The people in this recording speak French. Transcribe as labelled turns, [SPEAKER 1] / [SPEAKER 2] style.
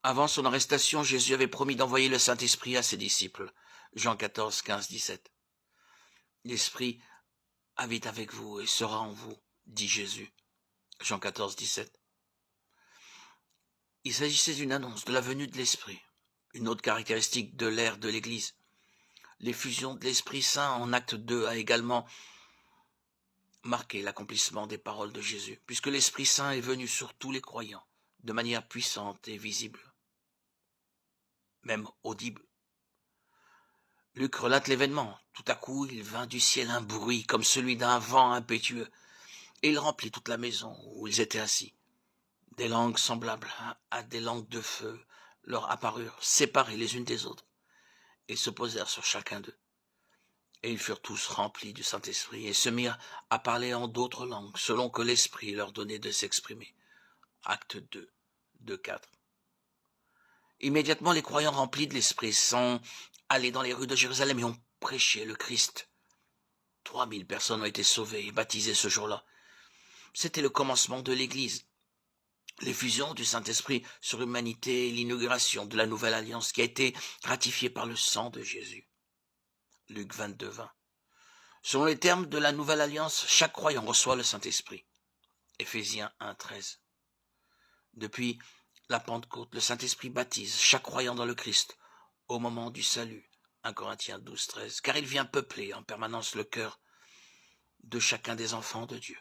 [SPEAKER 1] Avant son arrestation, Jésus avait promis d'envoyer le Saint-Esprit à ses disciples. Jean 14, 15, 17. L'Esprit habite avec vous et sera en vous, dit Jésus. Jean 14, 17. Il s'agissait d'une annonce de la venue de l'Esprit, une autre caractéristique de l'ère de l'Église. L'effusion de l'Esprit Saint en acte 2 a également marqué l'accomplissement des paroles de Jésus, puisque l'Esprit Saint est venu sur tous les croyants, de manière puissante et visible, même audible. Luc relate l'événement. Tout à coup, il vint du ciel un bruit comme celui d'un vent impétueux, et il remplit toute la maison où ils étaient assis. Des langues semblables à des langues de feu leur apparurent, séparées les unes des autres. Ils se posèrent sur chacun d'eux. Et ils furent tous remplis du Saint-Esprit et se mirent à parler en d'autres langues, selon que l'Esprit leur donnait de s'exprimer. Acte 2, 2-4. Immédiatement, les croyants remplis de l'Esprit sont allés dans les rues de Jérusalem et ont prêché le Christ. 3000 personnes ont été sauvées et baptisées ce jour-là. C'était le commencement de l'Église. L'effusion du Saint-Esprit sur l'humanité et l'inauguration de la nouvelle alliance qui a été ratifiée par le sang de Jésus. Luc 22, 20. Selon les termes de la nouvelle alliance, chaque croyant reçoit le Saint-Esprit. Éphésiens 1, 13. Depuis la Pentecôte, le Saint-Esprit baptise chaque croyant dans le Christ au moment du salut. 1 Corinthiens 12, 13. Car il vient peupler en permanence le cœur de chacun des enfants de Dieu.